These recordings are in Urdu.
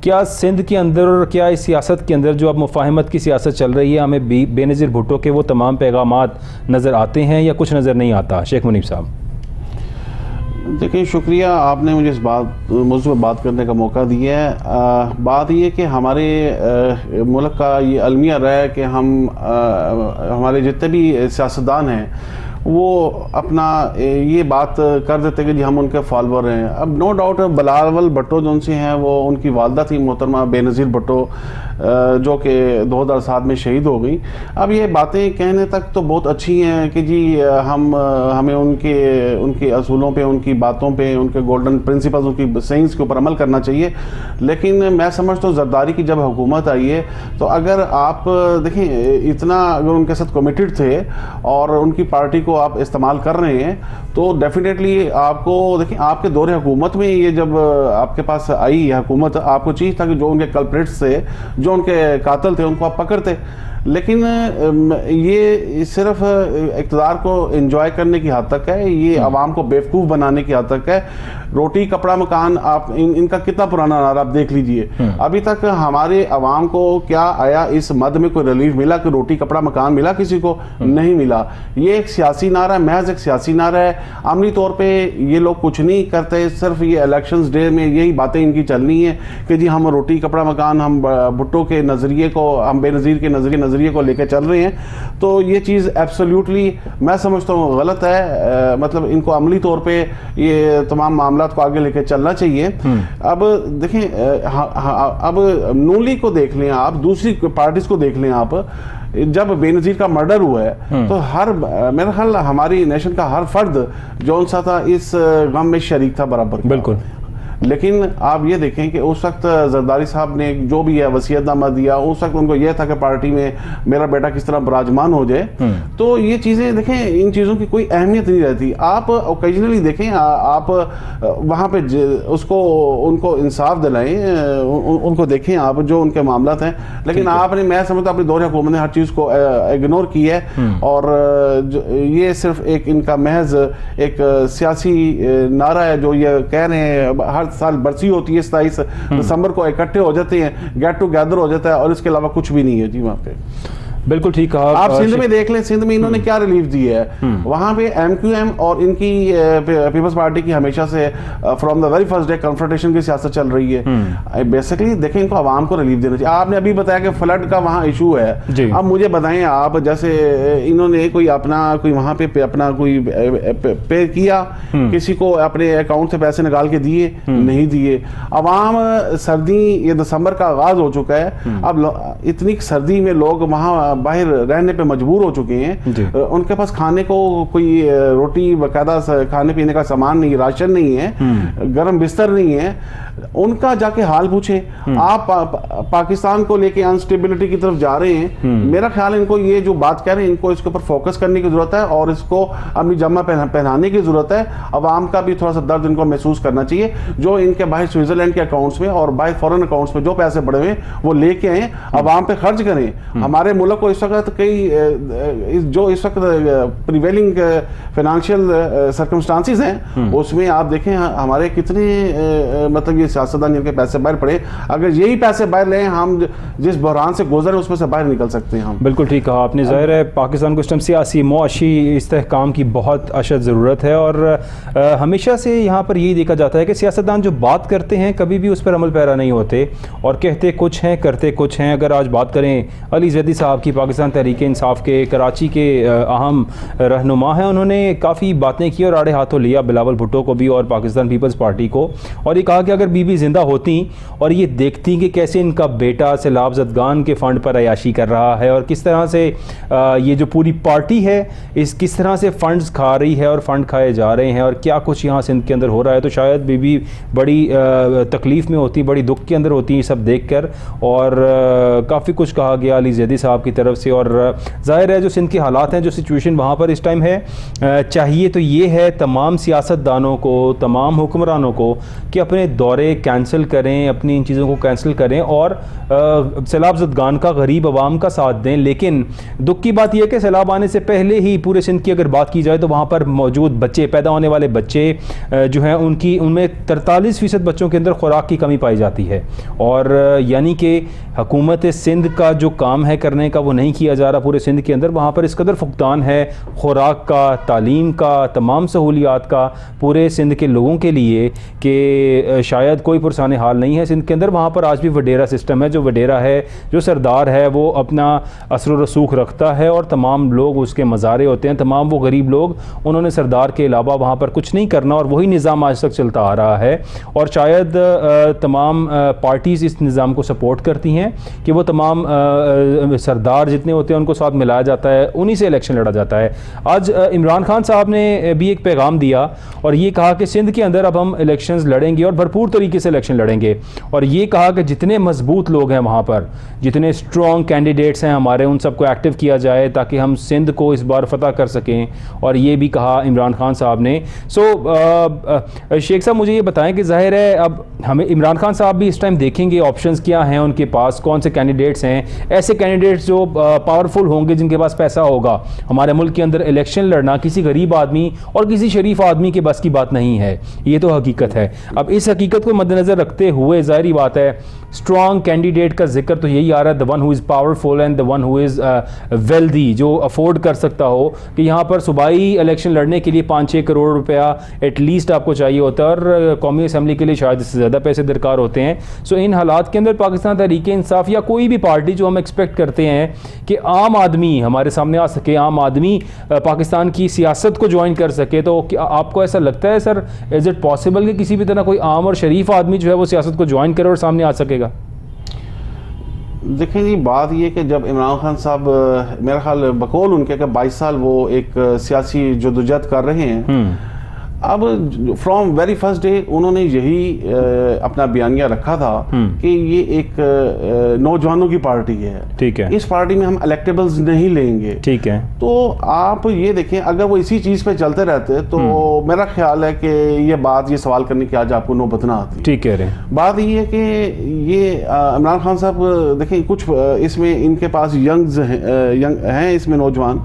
کیا سندھ کے اندر اور کیا اس سیاست کے اندر جو اب مفاہمت کی سیاست چل رہی ہے ہمیں بے نظیر بھٹو کے وہ تمام پیغامات نظر آتے ہیں یا کچھ نظر نہیں آتا؟ شیخ منیب صاحب. دیکھیں شکریہ، آپ نے مجھے اس موضوع پر بات کرنے کا موقع دیا ہے. بات یہ کہ ہمارے ملک کا یہ المیہ رہا ہے کہ ہمارے جتنے بھی سیاستدان ہیں وہ اپنا یہ بات کر دیتے کہ جی ہم ان کے فالوور ہیں. اب نو ڈاؤٹ بلاول بھٹو جو ان سے ہیں وہ ان کی والدہ تھی محترمہ بے نظیر بھٹو جو کہ 2007 میں شہید ہو گئی. اب یہ باتیں کہنے تک تو بہت اچھی ہیں کہ جی ہمیں ان کے اصولوں پہ، ان کی باتوں پہ، ان کے گولڈن پرنسپلز، ان کی سینس کے اوپر عمل کرنا چاہیے. لیکن میں سمجھتا ہوں زرداری کی جب حکومت آئی ہے تو اگر آپ دیکھیں اتنا اگر ان کے ساتھ کمیٹڈ تھے اور ان کی پارٹی کو آپ استعمال کر رہے ہیں تو ڈیفینیٹلی آپ کو دیکھیں آپ کے دور حکومت میں یہ جب آپ کے پاس آئی حکومت، آپ کو چاہیے تھا کہ جو ان کے کلپریٹس تھے، جو ان کے قاتل تھے، ان کو آپ پکڑتے. لیکن یہ صرف اقتدار کو انجوائے کرنے کی حد تک ہے، یہ عوام کو بیوقوف بنانے کی حد تک ہے. روٹی کپڑا مکان، آپ ان کا کتنا پرانا نعرہ آپ دیکھ لیجئے. ابھی تک ہمارے عوام کو کیا آیا اس مد میں کوئی ریلیف ملا کہ روٹی کپڑا مکان ملا؟ کسی کو نہیں ملا. یہ ایک سیاسی نعرہ ہے، محض ایک سیاسی نعرہ ہے. عملی طور پہ یہ لوگ کچھ نہیں کرتے، صرف یہ الیکشنز ڈے میں یہی باتیں ان کی چلنی ہیں کہ جی ہم روٹی کپڑا مکان، ہم بھٹو کے نظریے کو، ہم بے نظیر کے نظریے کو لے کے چل رہے ہیں. تو یہ چیز ایبسلیوٹلی میں سمجھتا ہوں غلط ہے. مطلب ان کو عملی طور پہ یہ تمام معاملات کو آگے لے کے چلنا چاہیے. اب دیکھیں اب نون لیگ کو دیکھ لیں آپ، دوسری پارٹیز کو دیکھ لیں آپ. جب بے نظیر کا مرڈر ہوا ہے تو میرا خیال ہماری نیشن کا ہر فرد جو سا تھا اس غم میں شریک تھا برابر. بالکل. لیکن آپ یہ دیکھیں کہ اس وقت زرداری صاحب نے جو بھی ہے وصیت نامہ دیا، اس وقت ان کو یہ تھا کہ پارٹی میں میرا بیٹا کس طرح براجمان ہو جائے. تو یہ چیزیں دیکھیں، ان چیزوں کی کوئی اہمیت نہیں رہتی. آپ اوکیجنلی دیکھیں، آپ وہاں پہ اس کو ان کو انصاف دلائیں، ان کو دیکھیں آپ جو ان کے معاملات ہیں. لیکن آپ نے، میں سمجھتا ہوں اپنی دور حکومت نے ہر چیز کو اگنور کی ہے اور یہ صرف ایک ان کا محض ایک سیاسی نعرہ ہے جو یہ کہہ رہے ہیں. ہر سال برسی ہوتی ہے 27 دسمبر کو، اکٹھے ہو جاتے ہیں، گیٹ ٹو گیدر ہو جاتا ہے اور اس کے علاوہ کچھ بھی نہیں ہے. جی وہاں پہ بالکل ٹھیک کہا. آپ سندھ میں دیکھ لیں، سندھ میں انہوں نے کیا ریلیف دی ہے. وہاں پہ ایم کیو ایم اور ان کی پیپلز پارٹی کی ہمیشہ سے from the very first day confrontation کی سیاست چل رہی ہے. بیسکلی دیکھیں ان کو عوام کو ریلیف دینا چاہیے. آپ نے ابھی بتایا کہ فلڈ کا وہاں ایشو ہے. اب مجھے بتائیں آپ، جیسے انہوں نے کوئی وہاں پہ اپنا کوئی پے کیا، کسی کو اپنے اکاؤنٹ سے پیسے نکال کے دیے؟ نہیں دیے. عوام سردی، یہ دسمبر کا آغاز ہو چکا ہے، اب اتنی سردی میں لوگ وہاں باہر رہنے پہ مجبور ہو چکے ہیں. ان کے پاس کھانے کو کوئی روٹی باقاعدہ کھانے پینے کا سامان نہیں، راشن نہیں ہے، گرم بستر نہیں ہے. ان کا جا کے حال پوچھیں. آپ پاکستان کو لے کے انسٹیبلٹی کی طرف جا رہے ہیں. میرا خیال ان کو یہ جو بات کہہ رہے ہیں، ان کو اس کے اوپر فوکس کرنے کی ضرورت ہے اور اس کو اپنی جمع پہنانے کی ضرورت ہے. عوام کا بھی تھوڑا سا درد ان کو محسوس کرنا چاہیے. جو ان کے باہر سوئٹزرلینڈ کے اکاؤنٹس میں اور باہر فورن اکاؤنٹس میں جو پیسے پڑے ہوئے وہ لے کے آئیں، عوام پہ خرچ کریں. ہمارے ملک کو اس وقت جو اس وقت پریویلنگ فائنانشیل سرکمسٹانسز ہیں، اس میں آپ دیکھیں ہمارے کتنے مطلب یہ سیاستدان جن کے پیسے باہر پڑے، اگر یہی پیسے باہر لیں، ہم جس بحران سے گزرے اس میں سے باہر نکل سکتے ہیں ہم. بالکل ٹھیک کہا آپ نے. ظاہر ہے پاکستان کو اس ٹائم سیاسی معاشی استحکام کی بہت اشد ضرورت ہے اور ہمیشہ سے یہاں پر یہی دیکھا جاتا ہے کہ سیاستدان جو بات کرتے ہیں کبھی بھی اس پر عمل پیرا نہیں ہوتے اور کہتے کچھ ہیں کرتے کچھ ہیں. اگر آج بات کریں علی زیدی صاحب کی، پاکستان تحریک انصاف کے کراچی کے اہم رہنما ہیں، انہوں نے کافی باتیں کی اور آڑے ہاتھوں لیا بلاول بھٹو کو بھی اور پاکستان پیپلز پارٹی کو، اور یہ کہا کہ اگر بی بی زندہ ہوتی اور یہ دیکھتی کہ کیسے ان کا بیٹا سیلاب زدگان کے فنڈ پر عیاشی کر رہا ہے اور کس طرح سے یہ جو پوری پارٹی ہے اس کس طرح سے فنڈز کھا رہی ہے اور فنڈ کھائے جا رہے ہیں اور کیا کچھ یہاں سندھ کے اندر ہو رہا ہے، تو شاید بی بی بڑی تکلیف میں ہوتی، بڑی دکھ کے اندر ہوتی یہ سب دیکھ کر. اور کافی کچھ کہا گیا علی زیدی صاحب کی طرف سے. اور ظاہر ہے جو سندھ کے حالات ہیں, جو سچویشن وہاں پر اس ٹائم ہے, چاہیے تو یہ ہے تمام سیاستدانوں کو, تمام حکمرانوں کو کہ اپنے دورے کینسل کریں, اپنی ان چیزوں کو کینسل کریں اور سیلاب زدگان کا, غریب عوام کا ساتھ دیں. لیکن دکھ کی بات یہ ہے کہ سیلاب آنے سے پہلے ہی پورے سندھ کی اگر بات کی جائے تو وہاں پر موجود بچے, پیدا ہونے والے بچے جو ہیں ان میں 43% بچوں کے اندر خوراک کی کمی پائی جاتی ہے. اور یعنی کہ حکومت سندھ کا جو کام ہے کرنے کا وہ نہیں کیا جا رہا پورے سندھ کے اندر. وہاں پر اس قدر فقدان ہے خوراک کا, تعلیم کا, تمام سہولیات کا پورے سندھ کے لوگوں کے لیے کہ شاید کوئی پرسان حال نہیں ہے سندھ کے اندر. وہاں پر آج بھی وڈیرا سسٹم ہے, جو وڈیرا ہے, جو سردار ہے, وہ اپنا اثر و رسوخ رکھتا ہے اور تمام لوگ اس کے مزارے ہوتے ہیں. تمام وہ غریب لوگ, انہوں نے سردار کے علاوہ وہاں پر کچھ نہیں کرنا اور وہی نظام آج تک چلتا آ رہا ہے. اور شاید تمام پارٹیز اس نظام کو سپورٹ کرتی ہیں کہ وہ تمام سردار جتنے ہوتے ہیں ان کو ساتھ ملایا جاتا ہے, انہی سے الیکشن لڑا جاتا ہے. آج عمران خان صاحب نے بھی ایک پیغام دیا اور یہ کہا کہ سندھ کے اندر اب ہم الیکشنز لڑیں گے اور بھرپور طریقے سے الیکشن لڑیں گے. اور یہ کہا کہ جتنے مضبوط لوگ ہیں وہاں پر, جتنے اسٹرانگ کینڈیڈیٹس ہیں ہمارے, ان سب کو ایکٹیو کیا جائے تاکہ ہم سندھ کو اس بار فتح کر سکیں. اور یہ بھی کہا عمران خان صاحب نے. شیخ صاحب مجھے یہ بتائیں کہ ظاہر ہے اب ہمیں عمران خان صاحب بھی اس ٹائم دیکھیں گے آپشنز کیا ہیں ان کے پاس, کون سے کینڈیڈیٹس ہیں, ایسے کینڈیڈیٹس جو پاورفل ہوں گے, جن کے پاس پیسہ ہوگا. ہمارے ملک کے اندر الیکشن لڑنا کسی غریب آدمی اور کسی شریف آدمی کے بس کی بات نہیں ہے, یہ تو حقیقت ہے. اب اس حقیقت کو مد نظر رکھتے ہوئے ظاہری بات ہے اسٹرانگ کینڈیڈیٹ کا ذکر تو یہی آ رہا ہے, the one who is powerful and the one who is wealthy, جو افورڈ کر سکتا ہو کہ یہاں پر صوبائی الیکشن لڑنے کے لیے 5-6 کروڑ روپیہ ایٹ لیسٹ آپ کو چاہیے ہوتا ہے, اور قومی اسمبلی کے لیے شاید اس سے زیادہ پیسے درکار ہوتے ہیں. سو ان حالات کے اندر پاکستان تحریک انصاف یا کوئی بھی پارٹی جو ہم ایکسپیکٹ کرتے ہیں کہ عام آدمی ہمارے سامنے آ سکے, عام آدمی پاکستان کی سیاست کو جوائن کر سکے, تو کیا آپ کو ایسا لگتا ہے سر, از اٹ پاسبل کہ کسی بھی طرح کوئی عام اور شریف آدمی جو ہے وہ سیاست کو جوائن کرے اور سامنے آ سکے گا؟ دیکھیں جی, بات یہ کہ جب عمران خان صاحب میرا خیال بقول ان کے کہ 22 سال وہ ایک سیاسی جدوجہد کر رہے ہیں, اب فرام ویری فرسٹ ڈے انہوں نے یہی اپنا بیانیہ رکھا تھا کہ یہ ایک نوجوانوں کی پارٹی ہے, ٹھیک ہے, اس پارٹی میں ہم الیکٹیبلز نہیں لیں گے, ٹھیک ہے. تو آپ یہ دیکھیں اگر وہ اسی چیز پہ چلتے رہتے تو میرا خیال ہے کہ یہ سوال کرنے کی آج آپ کو نوبت نہ آتی. ٹھیک کہہ رہے ہیں. بات یہ ہے کہ یہ عمران خان صاحب دیکھیں کچھ اس میں ان کے پاس ینگ ہیں اس میں نوجوان,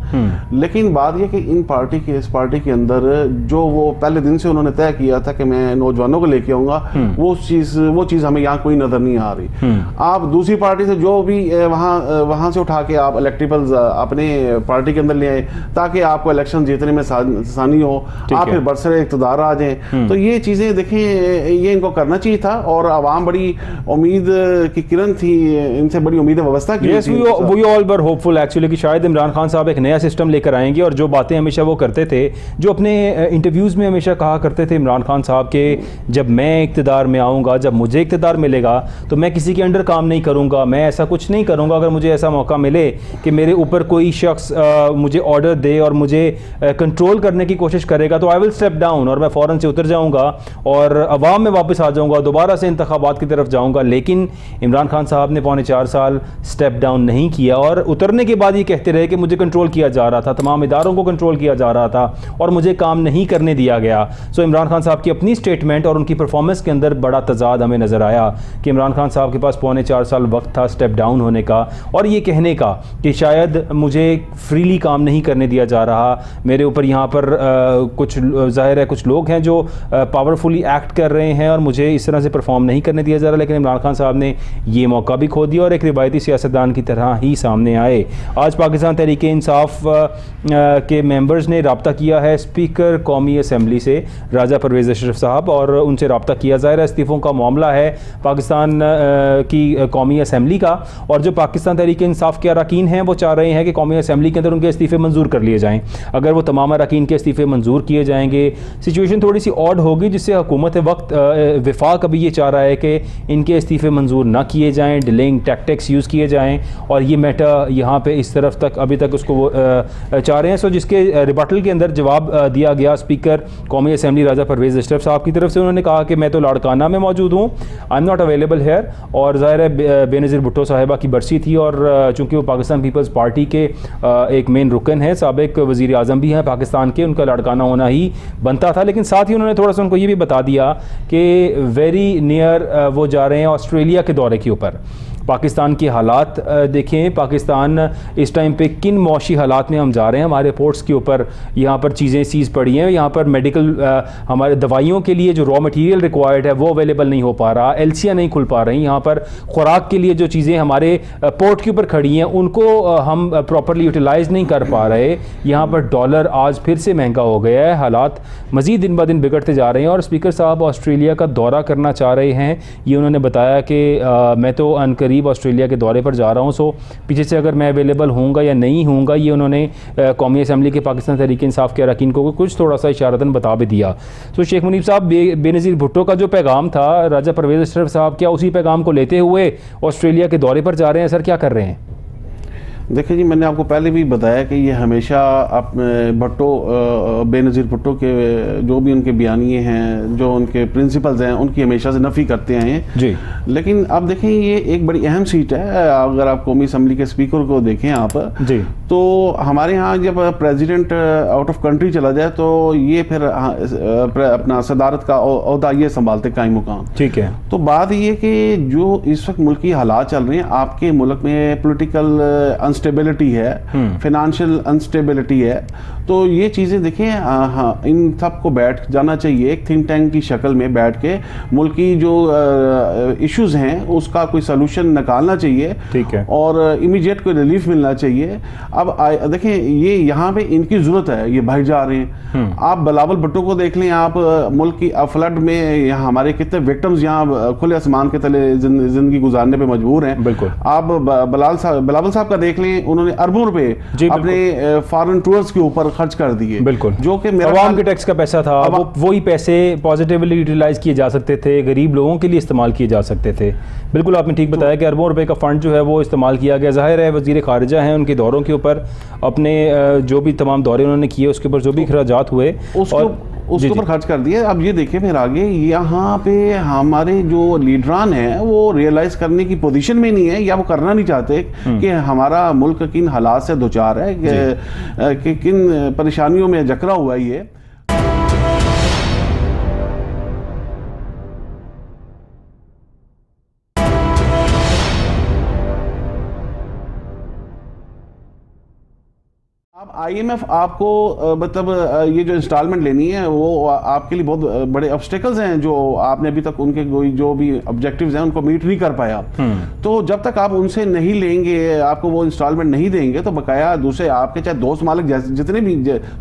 لیکن بات یہ کہ اس پارٹی کے اندر جو وہ پہلے دن سے انہوں نے طے کیا تھا کہ میں نوجوانوں کو لے کے آؤں گا, وہ چیز ہمیں یہاں کوئی نظر نہیں آ رہی. آپ دوسری پارٹی سے جو بھی وہاں سے اٹھا کے آپ الیکٹیبلز اپنے پارٹی کے اندر لے آئیں تاکہ آپ کو الیکشن جیتنے میں آسانی ہو, آپ پھر برسر اقتدار آ جائیں. تو یہ چیزیں دیکھیں یہ ان کو کرنا چاہیے تھا, اور عوام بڑی امید کی کرن تھی, ان سے بڑی امیدیں وابستہ کی تھی. وی آل ور ہوپ فل ایکچولی کہ شاید عمران خان صاحب ایک نیا سسٹم لے کر آئیں گے, اور جو باتیں ہمیشہ وہ کرتے تھے, جو اپنے انٹرویوز میں ہمیشہ کہا کرتے تھے عمران خان صاحب کہ جب میں اقتدار میں آؤں گا, جب مجھے اقتدار ملے گا تو میں کسی کے انڈر کام نہیں کروں گا, میں ایسا کچھ نہیں کروں گا. اگر مجھے ایسا موقع ملے کہ میرے اوپر کوئی شخص مجھے آرڈر دے اور مجھے کنٹرول کرنے کی کوشش کرے گا تو آئی ول اسٹیپ ڈاؤن, اور میں فوراً سے اتر جاؤں گا اور عوام میں واپس آ جاؤں گا, دوبارہ سے انتخابات کی طرف جاؤں گا. لیکن عمران خان صاحب نے 4.25 سال اسٹیپ ڈاؤن نہیں کیا, اور اترنے کے بعد یہ کہتے رہے کہ مجھے کنٹرول کیا جا رہا تھا, تمام اداروں کو کنٹرول کیا جا رہا تھا اور مجھے کام نہیں کرنے دیا گیا. سو عمران خان صاحب کی اپنی سٹیٹمنٹ اور ان کی پرفارمنس کے اندر بڑا تضاد ہمیں نظر آیا کہ عمران خان صاحب کے پاس 4.25 سال وقت تھا اسٹیپ ڈاؤن ہونے کا, اور یہ کہنے کا کہ شاید مجھے فریلی کام نہیں کرنے دیا جا رہا, میرے اوپر یہاں پر کچھ ظاہر ہے کچھ لوگ ہیں جو پاورفلی ایکٹ کر رہے ہیں اور مجھے اس طرح سے پرفارم نہیں کرنے دیا جا رہا. لیکن عمران خان صاحب نے یہ موقع بھی کھو دیا اور ایک روایتی سیاستدان کی طرح ہی سامنے آئے. آج پاکستان تحریک انصاف کے ممبرز نے رابطہ کیا ہے اسپیکر قومی اسمبلی سے راجہ پرویز اشرف صاحب, اور ان سے رابطہ کیا. ظاہر ہے استعفوں کا معاملہ ہے پاکستان کی قومی اسمبلی کا, اور جو پاکستان تحریک انصاف کے اراکین ہیں وہ چاہ رہے ہیں کہ قومی اسمبلی کے اندر ان کے استعفے منظور کر لیے جائیں. اگر وہ تمام اراکین کے استعفے منظور کیے جائیں گے, سچویشن تھوڑی سی آڈ ہوگی, جس سے حکومت وفاق ابھی یہ چاہ رہا ہے کہ ان کے استعفے منظور نہ کیے جائیں, ڈیلنگ ٹیکٹکس یوز کیے جائیں, اور یہ میٹر یہاں پہ اس طرف تک ابھی تک اس کو وہ چاہ رہے ہیں. سو جس کے ریبٹل کے اندر جواب دیا گیا اسپیکر قومی اسمبلی راجہ پرویز اشرف صاحب کی طرف سے. انہوں نے کہا کہ میں تو لاڑکانہ میں موجود ہوں, I am not available here. اور ظاہر ہے بے نظیر بھٹو صاحبہ کی برسی تھی, اور چونکہ وہ پاکستان پیپلز پارٹی کے ایک مین رکن ہیں, سابق وزیر اعظم بھی ہیں پاکستان کے, ان کا لاڑکانہ ہونا ہی بنتا تھا. لیکن ساتھ ہی انہوں نے تھوڑا سا ان کو یہ بھی بتا دیا کہ ویری نیئر وہ جا رہے ہیں آسٹریلیا کے دورے کے اوپر. پاکستان کے حالات دیکھیں, پاکستان اس ٹائم پہ کن معاشی حالات میں ہم جا رہے ہیں. ہمارے پورٹس کے اوپر یہاں پر چیزیں سیز پڑی ہیں, یہاں پر میڈیکل ہمارے دوائیوں کے لیے جو را مٹیریل ریکوائرڈ ہے وہ اویلیبل نہیں ہو پا رہا, ایلسیاں نہیں کھل پا رہی. یہاں پر خوراک کے لیے جو چیزیں ہمارے پورٹ کے اوپر کھڑی ہیں ان کو ہم پراپرلی یوٹیلائز نہیں کر پا رہے. یہاں پر ڈالر آج پھر سے مہنگا ہو گیا ہے, حالات مزید دن بہ دن بگڑتے جا رہے ہیں. اور اسپیکر صاحب آسٹریلیا کا دورہ کرنا چاہ رہے ہیں, یہ انہوں نے بتایا کہ میں تو عنقریب آسٹریلیا کے دورے پر جا رہا ہوں, سو پیچھے سے اگر میں اویلیبل ہوں گا یا نہیں ہوں گا یہ انہوں نے قومی اسمبلی کے پاکستان تحریک انصاف کے اراکین کو کچھ تھوڑا سا اشارتاً بتا بھی دیا. سو شیخ منیب صاحب, بے نظیر بھٹو کا جو پیغام تھا راجہ پرویز اشرف صاحب, کیا اسی پیغام کو لیتے ہوئے آسٹریلیا کے دورے پر جا رہے ہیں سر, کیا کر رہے ہیں؟ دیکھیں جی, میں نے آپ کو پہلے بھی بتایا کہ یہ ہمیشہ بھٹو بے نظیر بھٹو کے جو بھی ان کے بیانیے ہیں, جو ان کے پرنسپلز ہیں, ان کی ہمیشہ سے نفی کرتے ہیں جی. لیکن اب دیکھیں یہ ایک بڑی اہم سیٹ ہے. اگر آپ قومی اسمبلی کے اسپیکر کو دیکھیں آپ جی, تو ہمارے ہاں جب پریزیڈنٹ آؤٹ آف کنٹری چلا جائے تو یہ پھر اپنا صدارت کا عہدہ یہ سنبھالتے قائم مقام. ٹھیک ہے. تو بات یہ کہ جو اس وقت ملکی حالات چل رہے ہیں, آپ کے ملک میں پولیٹیکل انسٹیبلٹی ہے, فائنانشیل انسٹیبلٹی ہے, تو یہ چیزیں دیکھیں ان سب کو بیٹھ جانا چاہیے ایک تھنک ٹینک کی شکل میں بیٹھ کے, ملکی جو ایشوز ہیں اس کا کوئی سلوشن نکالنا چاہیے. ٹھیک ہے. اور امیڈیٹ کوئی ریلیف ملنا چاہیے. اب دیکھیں یہ یہاں پہ ان کی ضرورت ہے, یہ بھائی جا رہے ہیں. آپ بلاول بھٹو کو دیکھ لیں, آپ ملک کی فلڈ میں یہاں ہمارے کتنے وکٹمز یہاں کھلے آسمان کے تلے زندگی گزارنے پہ مجبور ہیں. بالکل. آپ بلاول صاحب کا دیکھ لیں, انہوں نے اربوں روپے اپنے فارن ٹورز کے اوپر خرچ کر دیے. بالکل. جو کہ عوام کے ٹیکس کا پیسہ تھا, وہی پیسے پازیٹیولی یوٹیلائز کیے جا سکتے تھے, غریب لوگوں کے لیے استعمال کیے جا سکتے تھے. بالکل آپ نے ٹھیک بتایا کہ اربوں روپے کا فنڈ جو ہے وہ استعمال کیا گیا. ظاہر ہے وزیر خارجہ ہیں, ان کے دوروں کے اوپر اپنے جو بھی تمام دورے انہوں نے کیے اس کے اوپر جو بھی اخراجات ہوئے اس کے اوپر خرچ کر دیے. اب یہ دیکھیں پھر آگے یہاں پہ ہمارے جو لیڈران ہیں وہ ریئلائز کرنے کی پوزیشن میں نہیں ہے, یا وہ کرنا نہیں چاہتے کہ ہمارا ملک کن حالات سے دوچار ہے, کہ کن پریشانیوں میں جکڑا ہوا ہے یہ. آئی ایم ایف آپ کو مطلب یہ جو انسٹالمنٹ لینی ہے وہ آپ کے لیے بہت بڑے آبسٹیکلز ہیں, جو آپ نے ابھی تک ان کے جو بھی آبجیکٹیوز ہیں ان کو میٹ نہیں کر پایا. تو جب تک آپ ان سے نہیں لیں گے, آپ کو وہ انسٹالمنٹ نہیں دیں گے, تو بقایا دوسرے آپ کے چاہے دوست مالک جتنے بھی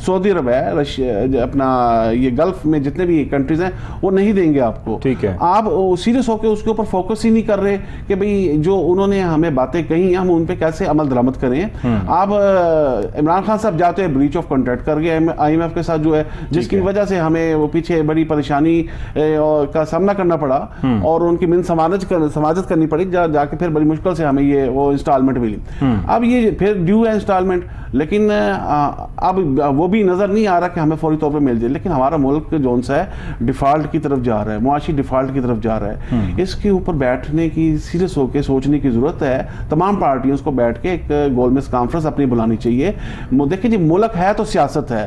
سعودی عرب ہے, اپنا یہ گلف میں جتنے بھی کنٹریز ہیں وہ نہیں دیں گے آپ کو. ٹھیک ہے. آپ سیریس ہو کے اس کے اوپر فوکس ہی نہیں کر رہے کہ بھئی جو انہوں نے ہمیں باتیں کہی ہیں ہم ان پہ کیسے عمل درآمد کریں. آپ عمران خان صاحب جاتے ہیں بریچ آف کانٹریکٹ کر گئے آئی ایم ایف کے ساتھ جو ہے, جس کی وجہ سے ہمیں وہ پیچھے بڑی پریشانی کا سامنا کرنا پڑا اور ان کی سماجت کرنی پڑی, جا کے پھر بڑی مشکل سے ہمیں یہ وہ انسٹالمنٹ ملی. اب یہ پھر ڈیو ہے انسٹالمنٹ, لیکن اب وہ بھی نظر نہیں آ رہا کہ ہمیں فوری طور پہ مل جائے. لیکن ہمارا ملک جو ہے ڈیفالٹ کی طرف جا رہا ہے, معاشی ڈیفالٹ کی طرف جا رہا ہے. اس کے اوپر بیٹھنے کی سیریس ہو کے سوچنے کی ضرورت ہے. تمام پارٹیوں کو بیٹھ کے ایک گولمیز کانفرنس اپنی بلانی چاہیے. دیکھیں جی, ملک ہے تو سیاست ہے,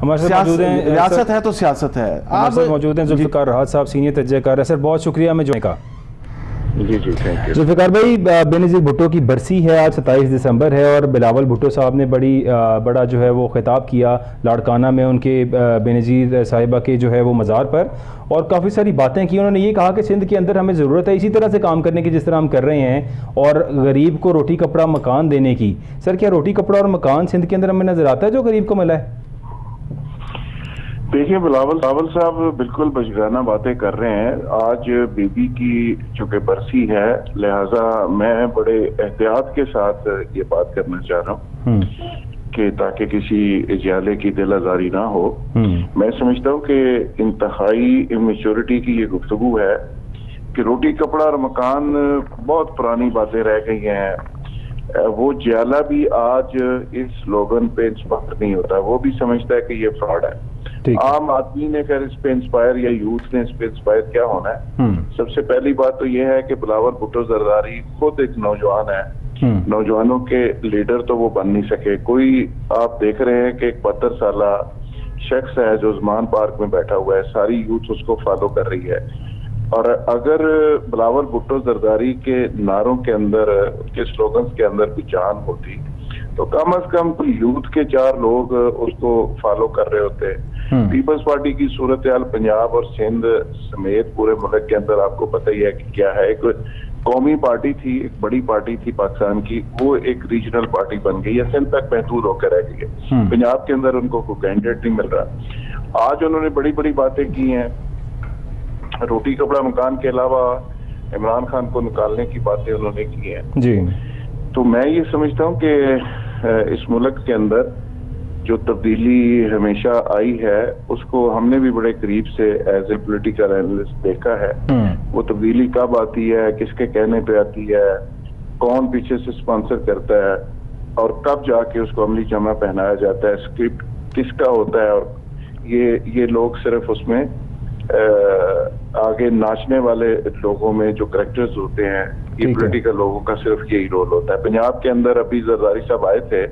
ریاست ہے تو سیاست ہے. آپ موجود ہیں ذوالفقار راحت صاحب, سینئر تجزیہ کار. سر بہت شکریہ میں جوائن کا. جی تھینک یو. ذوالفقار بھائی, بے نظیر بھٹو کی برسی ہے آج 27 دسمبر ہے, اور بلاول بھٹو صاحب نے بڑا جو ہے وہ خطاب کیا لاڑکانہ میں ان کے بے نظیر صاحبہ کے جو ہے وہ مزار پر, اور کافی ساری باتیں کی. انہوں نے یہ کہا کہ سندھ کے اندر ہمیں ضرورت ہے اسی طرح سے کام کرنے کی جس طرح ہم کر رہے ہیں, اور غریب کو روٹی کپڑا مکان دینے کی. سر کیا روٹی کپڑا اور مکان سندھ کے اندر ہمیں نظر آتا ہے جو غریب کو ملا ہے؟ دیکھیے, بلاول صاحب بالکل بجگانہ باتیں کر رہے ہیں. آج بی بی کی چونکہ برسی ہے, لہٰذا میں بڑے احتیاط کے ساتھ یہ بات کرنا چاہ رہا ہوں کہ تاکہ کسی اجالے کی دل آزاری نہ ہو. میں سمجھتا ہوں کہ انتہائی میچورٹی کی یہ گفتگو ہے کہ روٹی کپڑا اور مکان بہت پرانی باتیں رہ گئی ہیں. وہ جیالہ بھی آج اس سلوگن پہ انسپائر نہیں ہوتا, وہ بھی سمجھتا ہے کہ یہ فراڈ ہے. عام آدمی نے پھر اس پہ انسپائر یا یوتھ نے اس پہ انسپائر کیا ہونا ہے؟ سب سے پہلی بات تو یہ ہے کہ بلاول بھٹو زرداری خود ایک نوجوان ہے، نوجوانوں کے لیڈر تو وہ بن نہیں سکے. کوئی آپ دیکھ رہے ہیں کہ ایک 72 سالہ شخص ہے جو عثمان پارک میں بیٹھا ہوا ہے، ساری یوتھ اس کو فالو کر رہی ہے. اور اگر بلاول بھٹو زرداری کے نعروں کے اندر، ان کے سلوگنز کے اندر کوئی جان ہوتی تو کم از کم کوئی یوتھ کے 4 لوگ اس کو فالو کر رہے ہوتے. پیپلز پارٹی کی صورتحال پنجاب اور سندھ سمیت پورے ملک کے اندر آپ کو پتہ ہی ہے کہ کیا ہے. ایک قومی پارٹی تھی، ایک بڑی پارٹی تھی پاکستان کی، وہ ایک ریجنل پارٹی بن گئی ہے، سندھ تک محدود ہو کر رہ گئی ہے. پنجاب کے اندر ان کو کوئی کینڈیڈیٹ نہیں مل رہا. آج انہوں نے بڑی بڑی باتیں کی ہیں، روٹی کپڑا مکان کے علاوہ عمران خان کو نکالنے کی باتیں انہوں نے کی ہیں. جی تو میں یہ سمجھتا ہوں کہ اس ملک کے اندر جو تبدیلی ہمیشہ آئی ہے اس کو ہم نے بھی بڑے قریب سے ایز اے پولیٹیکل اینالسٹ دیکھا ہے. وہ تبدیلی کب آتی ہے، کس کے کہنے پہ آتی ہے، کون پیچھے سے اسپانسر کرتا ہے، اور کب جا کے اس کو عملی جامہ پہنایا جاتا ہے، اسکرپٹ کس کا ہوتا ہے. اور یہ لوگ صرف اس میں آگے ناچنے والے لوگوں میں جو کریکٹرز ہوتے ہیں، یہ پولیٹیکل لوگوں کا صرف یہی رول ہوتا ہے. پنجاب کے اندر ابھی زرداری صاحب آئے تھے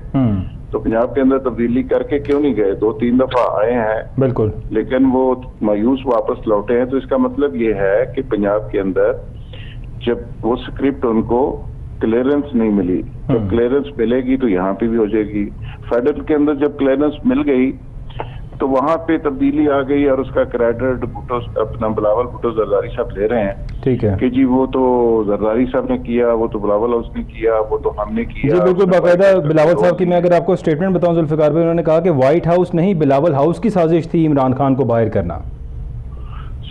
تو پنجاب کے اندر تبدیلی کر کے کیوں نہیں گئے؟ 2-3 دفعہ آئے ہیں بالکل، لیکن وہ مایوس واپس لوٹے ہیں. تو اس کا مطلب یہ ہے کہ پنجاب کے اندر جب وہ اسکرپٹ ان کو کلیئرنس نہیں ملی، جب کلیئرنس ملے گی تو یہاں پہ بھی ہو جائے گی. فیڈرل کے اندر جب کلیئرنس مل گئی تو وہاں پہ تبدیلی آ گئی اور اس کا کریڈٹ اپنا بلاول بھٹو زرداری صاحب لے رہے ہیں. ٹھیک ہے کہ جی وہ تو زرداری صاحب نے کیا، وہ تو بلاول ہاؤس نے کیا، وہ تو ہم نے کیا. جی بالکل، باقاعدہ بلاول صاحب کی میں اگر آپ کو اسٹیٹمنٹ بتاؤں ذوالفقار بھائی، انہوں نے کہا کہ وائٹ ہاؤس نہیں بلاول ہاؤس کی سازش تھی عمران خان کو باہر کرنا.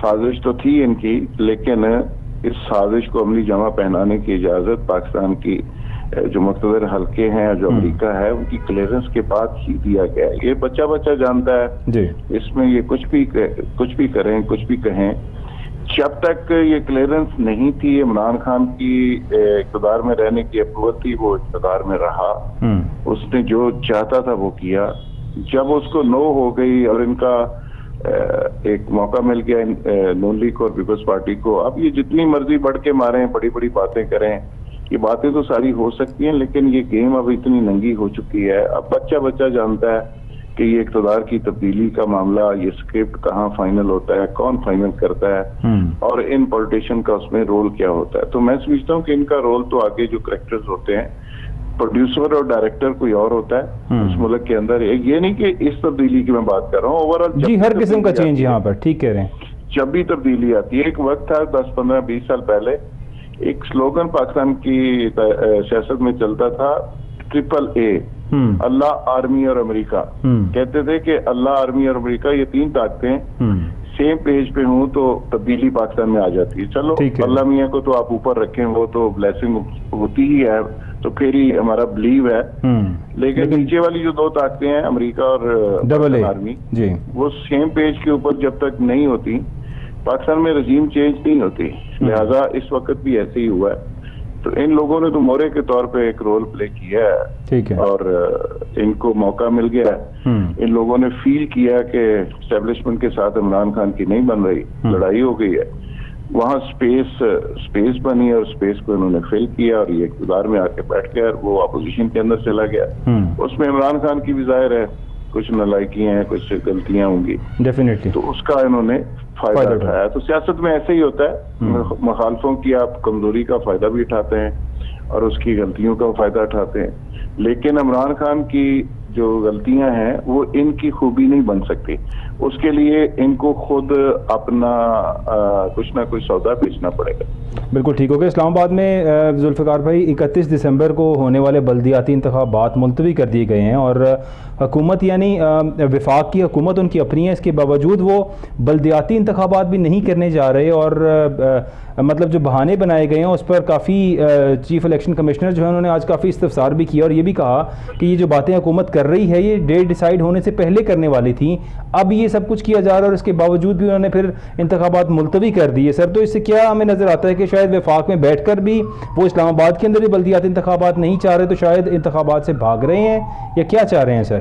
سازش تو تھی ان کی، لیکن اس سازش کو عملی جامہ پہنانے کی اجازت پاکستان کی جو مقتدر حلقے ہیں، جو امریکہ ہے، ان کی کلیئرنس کے بعد ہی دیا گیا ہے. یہ بچہ جانتا ہے جی، اس میں یہ کچھ بھی کریں، کچھ بھی کہیں. جب تک یہ کلیئرنس نہیں تھی، عمران خان کی اقتدار میں رہنے کی اپروول تھی، وہ اقتدار میں رہا، اس نے جو چاہتا تھا وہ کیا. جب اس کو نو ہو گئی اور ان کا ایک موقع مل گیا نون لیگ اور پیپلز پارٹی کو، اب یہ جتنی مرضی بڑھ کے ماریں، بڑی بڑی باتیں کریں، یہ باتیں تو ساری ہو سکتی ہیں، لیکن یہ گیم اب اتنی ننگی ہو چکی ہے. اب بچہ جانتا ہے کہ یہ اقتدار کی تبدیلی کا معاملہ، یہ اسکرپٹ کہاں فائنل ہوتا ہے، کون فائنل کرتا ہے، اور ان پولیٹیشین کا اس میں رول کیا ہوتا ہے. تو میں سمجھتا ہوں کہ ان کا رول تو آگے جو کریکٹرز ہوتے ہیں، پروڈیوسر اور ڈائریکٹر کوئی اور ہوتا ہے اس ملک کے اندر. یہ نہیں کہ اس تبدیلی کی میں بات کر رہا ہوں، اوور آل جی ہر قسم کا چینج یہاں پر، ٹھیک کہہ رہے ہیں. جب بھی تبدیلی آتی ہے، ایک وقت تھا 10-15-20 سال پہلے ایک سلوگن پاکستان کی سیاست میں چلتا تھا، AAA، اللہ، آرمی اور امریکہ. کہتے تھے کہ اللہ، آرمی اور امریکہ یہ 3 طاقتیں سیم پیج پہ ہوں تو تبدیلی پاکستان میں آ جاتی ہے. چلو اللہ میاں کو تو آپ اوپر رکھیں، وہ تو بلیسنگ ہوتی ہی ہے، تو پھر ہی ہمارا بلیو ہے. لیکن نیچے والی جو 2 طاقتیں ہیں، امریکہ اور آرمی، وہ سیم پیج کے اوپر جب تک نہیں ہوتی پاکستان میں رجیم چینج نہیں ہوتی. لہذا اس وقت بھی ایسے ہی ہوا ہے. تو ان لوگوں نے تو مورے کے طور پہ ایک رول پلے کیا ہے، اور ان کو موقع مل گیا ہے. ان لوگوں نے فیل کیا کہ اسٹیبلشمنٹ کے ساتھ عمران خان کی نہیں بن رہی، لڑائی ہو گئی ہے. وہاں سپیس بنی اور سپیس کو انہوں نے فل کیا، اور یہ اقتدار میں آ کے بیٹھ گیا، اور وہ اپوزیشن کے اندر چلا گیا. اس میں عمران خان کی بھی ظاہر ہے کچھ نالائکیاں ہیں، کچھ غلطیاں ہوں گی ڈیفینیٹلی، تو اس کا انہوں نے فائدہ اٹھایا. تو سیاست میں ایسے ہی ہوتا ہے، مخالفوں کی آپ کمزوری کا فائدہ بھی اٹھاتے ہیں اور اس کی غلطیوں کا فائدہ اٹھاتے ہیں. لیکن عمران خان کی جو غلطیاں ہیں وہ ان کی خوبی نہیں بن سکتی. اس کے لیے ان کو خود اپنا کچھ نہ کچھ سودا بیچنا پڑے گا. بالکل ٹھیک ہو گیا. اسلام آباد میں ذوالفقار بھائی 31 دسمبر کو ہونے والے بلدیاتی انتخابات ملتوی کر دیے گئے ہیں، اور حکومت یعنی وفاق کی حکومت ان کی اپنی ہے، اس کے باوجود وہ بلدیاتی انتخابات بھی نہیں کرنے جا رہے، اور مطلب جو بہانے بنائے گئے ہیں اس پر کافی چیف الیکشن کمشنر جو ہے انہوں نے آج کافی استفسار بھی کیا، اور یہ بھی کہا کہ یہ جو باتیں حکومت کر رہی ہے یہ ڈیٹ ڈیسائیڈ ہونے سے پہلے کرنے والی تھیں، اب یہ سب کچھ کیا جا رہا ہے، اور اس کے باوجود بھی انہوں نے پھر انتخابات ملتوی کر دیے. سر تو اس سے کیا ہمیں نظر آتا ہے کہ شاید وفاق میں بیٹھ کر بھی وہ اسلام آباد کے اندر بھی بلدیاتی انتخابات نہیں چاہ رہے، تو شاید انتخابات سے بھاگ رہے ہیں، یا کیا چاہ رہے ہیں سر؟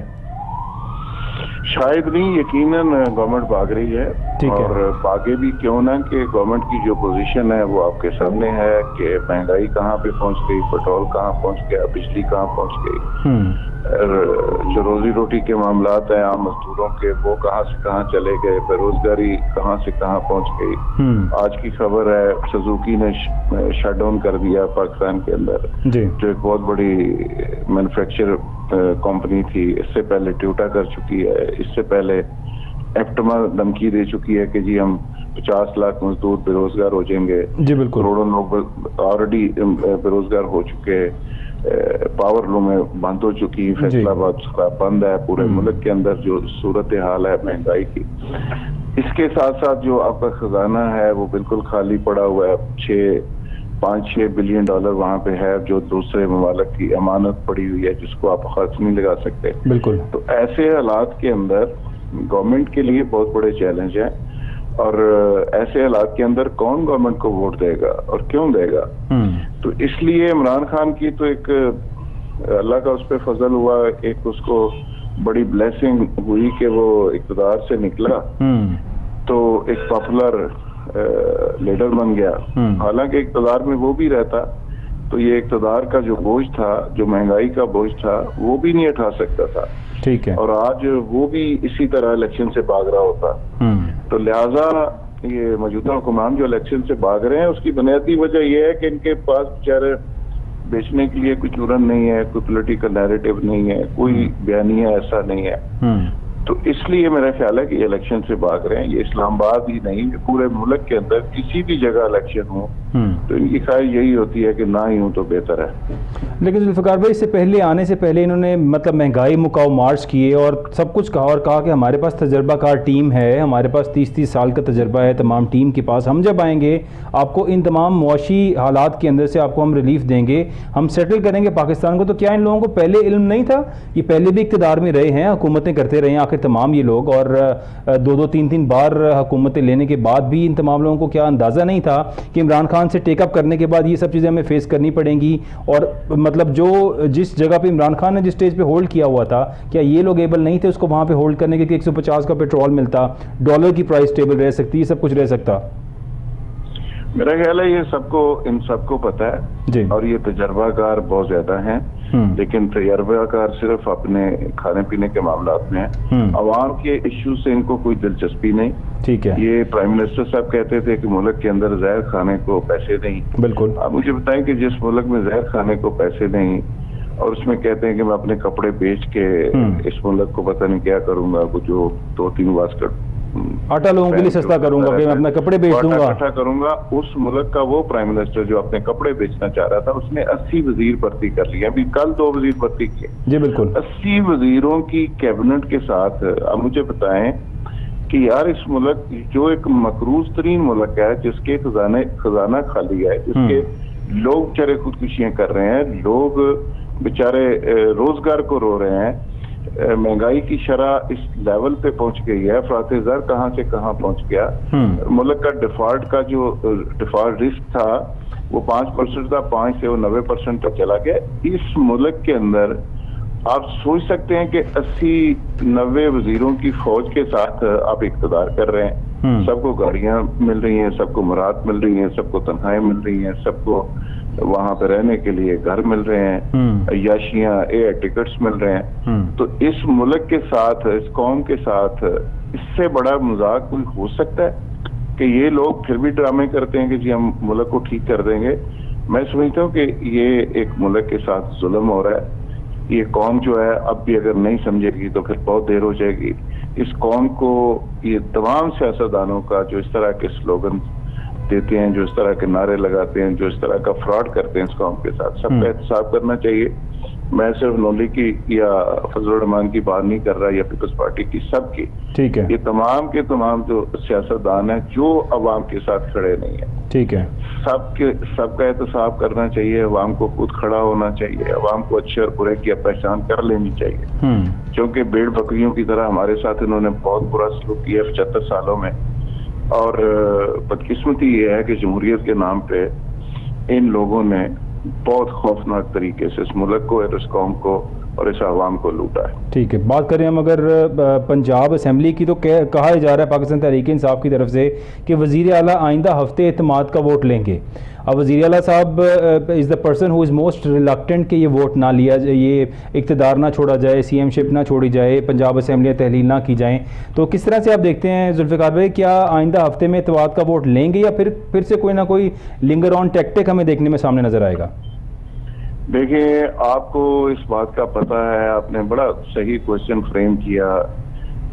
شاید نہیں، یقیناً گورنمنٹ بھاگ رہی ہے، اور بھاگے بھی کیوں نہ کہ گورنمنٹ کی جو پوزیشن ہے وہ آپ کے سامنے ہے کہ مہنگائی کہاں پہ پہنچ گئی، پیٹرول کہاں پہنچ گیا، بجلی کہاں پہنچ گئی، جو روزی روٹی کے معاملات ہیں عام مزدوروں کے وہ کہاں سے کہاں چلے گئے، بے روزگاری کہاں سے کہاں پہنچ گئی۔ آج کی خبر ہے سزوکی نے شٹ ڈاؤن کر دیا پاکستان کے اندر، جو ایک بہت بڑی مینوفیکچر کمپنی تھی، اس سے پہلے ٹویوٹا کر چکی ہے، اس سے پہلے ایپٹما دھمکی دے چکی ہے کہ جی ہم 50 لاکھ مزدور بے روزگار ہو جائیں گے، کروڑوں لوگ آلریڈی بے روزگار ہو چکے، پاور لوم میں بند ہو چکی، فیصلہ آباد بند ہے، پورے ملک کے اندر جو صورتحال ہے مہنگائی کی، اس کے ساتھ ساتھ جو آپ کا خزانہ ہے وہ بالکل خالی پڑا ہوا ہے، 5-6 بلین ڈالر وہاں پہ ہے جو دوسرے ممالک کی امانت پڑی ہوئی ہے جس کو آپ خرچ نہیں لگا سکتے۔ بالکل۔ تو ایسے حالات کے اندر گورنمنٹ کے لیے بہت بڑے چیلنج ہیں، اور ایسے حالات کے اندر کون گورنمنٹ کو ووٹ دے گا اور کیوں دے گا؟ تو اس لیے عمران خان کی تو ایک اللہ کا اس پہ فضل ہوا، ایک اس کو بڑی بلیسنگ ہوئی کہ وہ اقتدار سے نکلا تو ایک پاپولر لیڈر بن گیا، حالانکہ اقتدار میں وہ بھی رہتا تو یہ اقتدار کا جو بوجھ تھا، جو مہنگائی کا بوجھ تھا، وہ بھی نہیں اٹھا سکتا تھا، ٹھیک ہے، اور آج وہ بھی اسی طرح الیکشن سے بھاگ رہا ہوتا۔ تو لہٰذا یہ موجودہ حکمران جو الیکشن سے بھاگ رہے ہیں اس کی بنیادی وجہ یہ ہے کہ ان کے پاس بیچارے بیچنے کے لیے کوئی چورن نہیں ہے، کوئی پولیٹیکل نیریٹو نہیں ہے، کوئی بیانیہ ایسا نہیں ہے، تو اس لیے میرا خیال ہے کہ یہ الیکشن سے بھاگ رہے ہیں۔ یہ اسلام آباد ہی نہیں، پورے ملک کے اندر کسی بھی جگہ الیکشن ہو تو ان کی خواہش یہی ہوتی ہے کہ نہ ہی ہوں تو بہتر ہے۔ لیکن ذوالفقار بھائی، اس سے پہلے آنے سے پہلے انہوں نے مطلب مہنگائی مکاؤ مارچ کیے اور سب کچھ کہا، اور کہا کہ ہمارے پاس تجربہ کار ٹیم ہے، ہمارے پاس 30 سال کا تجربہ ہے تمام ٹیم کے پاس، ہم جب آئیں گے آپ کو ان تمام معاشی حالات کے اندر سے آپ کو ہم ریلیف دیں گے، ہم سیٹل کریں گے پاکستان کو۔ تو کیا ان لوگوں کو پہلے علم نہیں تھا؟ یہ پہلے بھی اقتدار میں رہے ہیں، حکومتیں کرتے رہے ہیں آخر تمام یہ لوگ، اور 2-3 بار حکومتیں لینے کے بعد بھی ان تمام لوگوں کو کیا اندازہ نہیں تھا کہ عمران خان سے ٹیک اپ کرنے کے بعد یہ سب چیزیں ہمیں فیس کرنی پڑیں گی؟ اور مطلب جو جس جگہ پہ عمران خان نے جس سٹیج پہ ہولڈ کیا ہوا تھا، کیا یہ لوگ ایبل نہیں تھے اس کو وہاں پہ ہولڈ کرنے کے کہ 150 کا پیٹرول ملتا، ڈالر کی پرائس سٹیبل رہ سکتی، یہ سب کچھ رہ سکتا؟ میرا خیال ہے یہ ان سب کو پتہ ہے جی، اور یہ تجربہ کار بہت زیادہ ہیں، لیکن تجربہ کار صرف اپنے کھانے پینے کے معاملات میں ہیں، عوام کے ایشو سے ان کو کوئی دلچسپی نہیں۔ ٹھیک ہے، یہ پرائم منسٹر صاحب کہتے تھے کہ ملک کے اندر زہر کھانے کو پیسے نہیں، بالکل۔ آپ مجھے بتائیں کہ جس ملک میں زہر کھانے کو پیسے نہیں اور اس میں کہتے ہیں کہ میں اپنے کپڑے بیچ کے اس ملک کو پتہ نہیں کیا کروں گا، جو 2-3 واسکٹ آٹا لوگوں کے لیے سستا کروں گا کہ میں اپنے کپڑے بیچ دوں گا، اکٹھا کروں گا، اس ملک کا وہ پرائم منسٹر جو اپنے کپڑے بیچنا چاہ رہا تھا اس نے 80 وزیر بھرتی کر لیا، ابھی کل 2 وزیر بھرتی کیے۔ جی بالکل، 80 وزیروں کی کیبنٹ کے ساتھ اب مجھے بتائیں کہ یار اس ملک جو ایک مقروض ترین ملک ہے، جس کے خزانہ خالی ہے، جس کے لوگ بےچارے خودکشیاں کر رہے ہیں، لوگ بےچارے روزگار کو رو رہے ہیں، مہنگائی کی شرح اس لیول پہ پہنچ گئی ہے، افراط زر کہاں سے کہاں پہنچ گیا، ملک کا ڈیفالٹ کا جو ڈیفالٹ رسک تھا وہ 5% تھا، 5 سے وہ 90% تک چلا گیا۔ اس ملک کے اندر آپ سوچ سکتے ہیں کہ 80-90 وزیروں کی فوج کے ساتھ آپ اقتدار کر رہے ہیں، سب کو گاڑیاں مل رہی ہیں، سب کو مراد مل رہی ہیں، سب کو تنخواہیں مل رہی ہیں، سب کو وہاں پہ رہنے کے لیے گھر مل رہے ہیں، عیاشیاں ایئر ٹکٹس مل رہے ہیں۔ تو اس ملک کے ساتھ، اس قوم کے ساتھ اس سے بڑا مذاق کوئی ہو سکتا ہے کہ یہ لوگ پھر بھی ڈرامے کرتے ہیں کہ جی ہم ملک کو ٹھیک کر دیں گے؟ میں سمجھتا ہوں کہ یہ ایک ملک کے ساتھ ظلم ہو رہا ہے۔ یہ قوم جو ہے اب بھی اگر نہیں سمجھے گی تو پھر بہت دیر ہو جائے گی۔ اس قوم کو یہ تمام سیاستدانوں کا جو اس طرح کے سلوگن دیتے ہیں، جو اس طرح کے نعرے لگاتے ہیں، جو اس طرح کا فراڈ کرتے ہیں اس قوم کے ساتھ، سب کا احتساب کرنا چاہیے۔ میں صرف نولی کی یا فضل الرحمان کی بات نہیں کر رہا یا پیپلز پارٹی کی، سب کی، ٹھیک ہے، یہ تمام کے تمام جو سیاستدان ہیں جو عوام کے ساتھ کھڑے نہیں ہیں، ٹھیک ہے، سب کا احتساب کرنا چاہیے۔ عوام کو خود کھڑا ہونا چاہیے، عوام کو اچھے اور برے کی پہچان کر لینی چاہیے، کیونکہ بھیڑ بکریوں کی طرح ہمارے ساتھ انہوں نے بہت برا سلوک کیا 75 سالوں میں، اور بدقسمتی یہ ہے کہ جمہوریت کے نام پہ ان لوگوں نے بہت خوفناک طریقے سے اس ملک کو اور اس قوم کو اور اس عوام کو لوٹا ہے. ٹھیک ہے، بات کریں ہم اگر پنجاب اسمبلی کی، تو کہا جا رہا ہے پاکستان تحریک انصاف کی طرف سے کہ وزیر اعلیٰ آئندہ ہفتے اعتماد کا ووٹ لیں گے. اب وزیر اعلیٰ صاحب is the person who is most reluctant کہ یہ ووٹ نہ لیا جائے، یہ اقتدار نہ چھوڑا جائے، سی ایم شپ نہ چھوڑی جائے، پنجاب اسمبلیاں تحلیل نہ کی جائیں. تو کس طرح سے آپ دیکھتے ہیں ذوالفقار بھائی، کیا آئندہ ہفتے میں اعتماد کا ووٹ لیں گے یا پھر سے کوئی نہ کوئی لنگر آن ٹیکٹک ہمیں دیکھنے میں سامنے نظر آئے گا؟ دیکھیں، آپ کو اس بات کا پتہ ہے، آپ نے بڑا صحیح کوشچن فریم کیا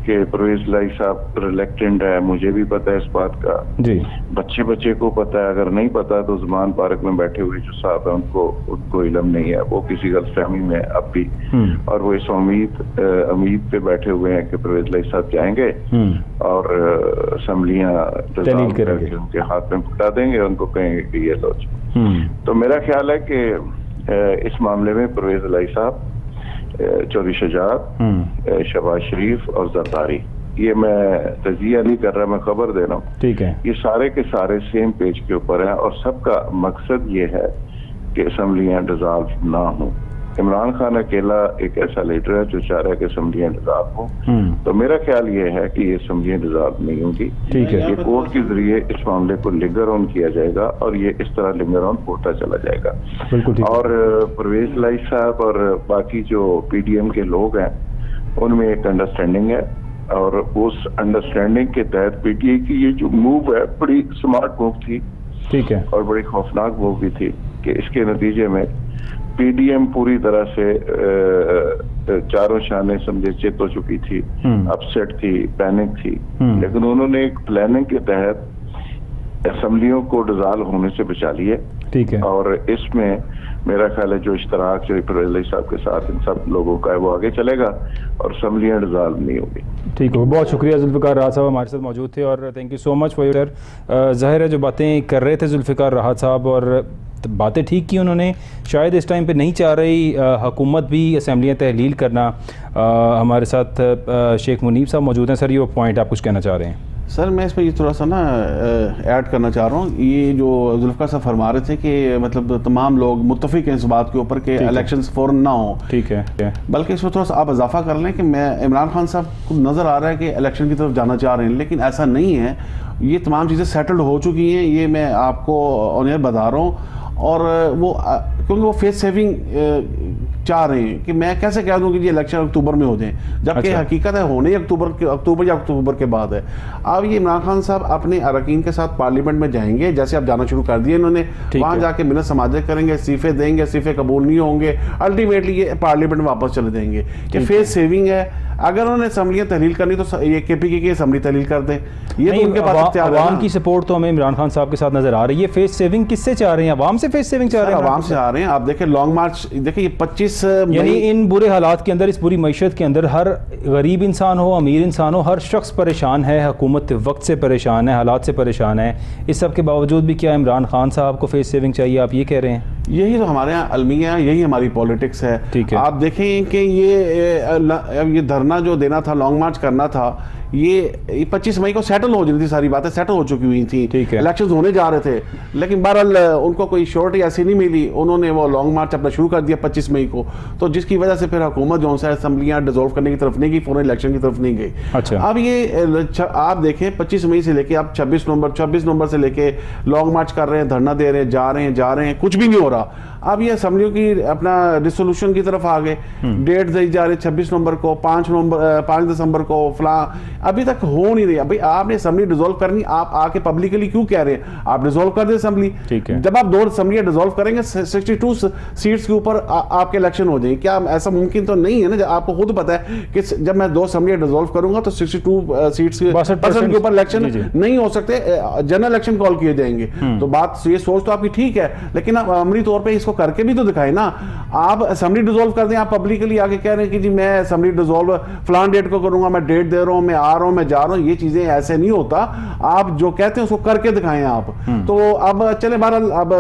کہ پرویز لائی صاحب ریلیکٹنٹ ہے. مجھے بھی پتہ ہے اس بات کا، جی بچے کو پتہ ہے. اگر نہیں پتہ تو زمان پارک میں بیٹھے ہوئے جو صاحب ہیں ان کو علم نہیں ہے، وہ کسی غلط فہمی میں اب بھی، اور وہ اس امید پہ بیٹھے ہوئے ہیں کہ پرویز لائی صاحب جائیں گے اور اسمبلیاں تحلیل کریں گے، ان کے ہاتھ میں پکڑا دیں گے، ان کو کہیں گے کہ یہ لو. تو میرا خیال ہے کہ اس معاملے میں پرویز لائی صاحب، چودھری شجاعت، شہباز شریف اور زرداری، یہ میں تجزیہ نہیں کر رہا، میں خبر دے رہا ہوں، ٹھیک ہے، یہ سارے کے سارے سیم پیج کے اوپر ہیں اور سب کا مقصد یہ ہے کہ اسمبلیاں ڈیزالو نہ ہوں. عمران خان اکیلا ایک ایسا لیڈر ہے جو چاہ رہا ہے کہ اسمبلیاں ڈیزالو ہوں. تو میرا خیال یہ ہے کہ یہ اسمبلیاں ڈیزالو نہیں ہوں گی. ٹھیک ہے، یہ کورٹ کے ذریعے اس معاملے کو لنگر آن کیا جائے گا اور یہ اس طرح لنگر آن ہوتا چلا جائے گا. بالکل ٹھیک. اور پرویز لائی صاحب اور باقی جو پی ڈی ایم کے لوگ ہیں ان میں ایک انڈرسٹینڈنگ ہے، اور اس انڈرسٹینڈنگ کے تحت پی ٹی آئی کی یہ جو موو ہے بڑی سمارٹ موو تھی، ٹھیک ہے، اور بڑی خوفناک موو بھی تھی کہ اس کے نتیجے میں پی ڈی ایم پوری طرح سے چاروں شانے سمجھے چت ہو چکی تھی، اپسیٹ تھی، پینک تھی، لیکن انہوں نے ایک پلاننگ کے تحت اسمبلیوں کو ڈیزالو ہونے سے بچا لیے. ٹھیک ہے، اور اس میں میرا خیال ہے جو اشتراک جو پرویز لائی صاحب کے ساتھ ان سب لوگوں کا ہے وہ آگے چلے گا اور اسمبلیاں ڈیزالو نہیں ہوگی. ٹھیک ہے، بہت شکریہ ذوالفقار راحت صاحب ہمارے ساتھ موجود تھے، اور thank you so much for your. ظاہر ہے جو باتیں کر رہے تھے ذوالفقار راحت صاحب، اور باتیں ٹھیک کی انہوں نے، شاید اس ٹائم پہ نہیں چاہ رہی حکومت بھی اسمبلیاں تحلیل کرنا. ہمارے ساتھ شیخ منیب صاحب موجود ہیں. سر یہ پوائنٹ آپ کچھ کہنا چاہ رہے ہیں؟ سر میں اس پہ یہ تھوڑا سا نا ایڈ کرنا چاہ رہا ہوں. یہ جو ذوالفقار صاحب فرما رہے تھے کہ مطلب تمام لوگ متفق ہیں اس بات کے اوپر کہ الیکشنز فوراً نہ ہوں، ٹھیک ہے، بلکہ اس میں تھوڑا سا آپ اضافہ کر لیں کہ میں عمران خان صاحب کو نظر آ رہا ہے کہ الیکشن کی طرف جانا چاہ رہے ہیں، لیکن ایسا نہیں ہے. یہ تمام چیزیں سیٹلڈ ہو چکی ہیں، یہ میں آپ کو آن ایئر بتا رہا ہوں. اور وہ کیونکہ وہ فیس سیونگ چاہ رہے ہیں کہ میں کیسے کہہ دوں کہ یہ الیکشن اکتوبر میں ہو جائیں، جبکہ حقیقت ہے ہونے اکتوبر یا اکتوبر کے بعد ہے. اب یہ عمران خان صاحب اپنے اراکین کے ساتھ پارلیمنٹ میں جائیں گے، جیسے اب جانا شروع کر دیے انہوں نے، وہاں جا کے منت سماجت کریں گے، استعفے دیں گے، استعفے قبول نہیں ہوں گے، الٹیمیٹلی یہ پارلیمنٹ واپس چلے جائیں گے. یہ فیس سیونگ ہے. اگر انہوں نے اسمبلیاں تحلیل کرنی تو یہ کے پی کے کی اسمبلی تحلیل کر دیں. یہ تو ان کے پاس اختیار ہے. عوام کی سپورٹ تو ہمیں عمران خان صاحب کے ساتھ نظر آ رہی ہے. فیس سیونگ کس سے چاہ رہے ہیں؟ عوام سے فیس سیونگ چاہ رہے ہیں؟ عوام سے آ رہے ہیں. آپ دیکھیں لانگ مارچ، دیکھیں یہ 25 یعنی ان برے حالات کے اندر، اس بری معیشت کے اندر، ہر غریب انسان ہو، امیر انسان ہو، ہر شخص پریشان ہے. حکومت وقت سے پریشان ہے، حالات سے پریشان ہے. اس سب کے باوجود بھی کیا عمران خان صاحب کو فیس سیونگ چاہیے؟ آپ یہ کہہ رہے ہیں؟ یہی تو ہمارے یہاں المیہ ہے، یہی ہماری پولیٹکس ہے. آپ دیکھیں کہ یہ دھرنا جو دینا تھا، لانگ مارچ کرنا تھا، یہ 25 مئی کو سیٹل ہو جاتی تھی، ساری باتیں سیٹل ہو چکی ہوئی تھیں، الیکشنز ہونے جا رہے تھے، لیکن بہرحال ان کو کوئی شورٹی ایسی نہیں ملی. انہوں نے وہ لانگ مارچ اپنا شروع کر دیا 25 مئی کو، تو جس کی وجہ سے پھر حکومت جو ہے اسمبلیاں ڈیزالو کرنے کی طرف نہیں گئی، فوراً الیکشن کی طرف نہیں گئی. اب یہ آپ دیکھیں 25 مئی سے لے کے اب 26 نومبر سے لے کے لانگ مارچ کر رہے ہیں، دھرنا دے رہے ہیں، جا رہے ہیں، کچھ بھی نہیں ہو رہا. اب یہ اسمبلیوں کی اپنا ریسولوشن کی طرف آگے، ڈیٹ دی جا رہی 26 نومبر کو، 5 دسمبر کو، فلاں، ابھی تک ہو نہیں رہی. ابھی آپ نے اسمبلی ڈیزالو کرنی، آپ آ کے پبلکلی کیوں کہہ رہے ہیں؟ آپ ڈیزالو کر دیں اسمبلی. جب آپ 2 اسمبلیاں ڈیزالو کریں گے 62 سیٹس کے اوپر آپ کے الیکشن ہو جائیں گے. کیا ایسا ممکن تو نہیں ہے نا؟ آپ کو خود پتا ہے کہ جب میں 2 اسمبلیاں ڈیزالو کروں گا تو 62 سیٹس کے اوپر الیکشن نہیں ہو سکتے، جنرل الیکشن کال کیے جائیں گے. تو بات یہ سوچ تو آپ کی ٹھیک ہے، لیکن آپ عملی طور پہ اس کو کر کے بھی تو دکھائیں نا. آپ اسمبلی ڈیزالو کر دیں، آپ پبلکلی آگے کہہ رہے ہیں کہ جی میں اسمبلی ڈیزالو فلان ڈیٹ کو کروں گا، میں ڈیٹ دے رہا ہوں، میں آ رہا ہوں، میں جا رہا ہوں. یہ چیزیں ایسے نہیں ہوتا. آپ جو کہتے ہیں اس کو کر کے دکھائیں آپ. تو اب چلے بہرحال اب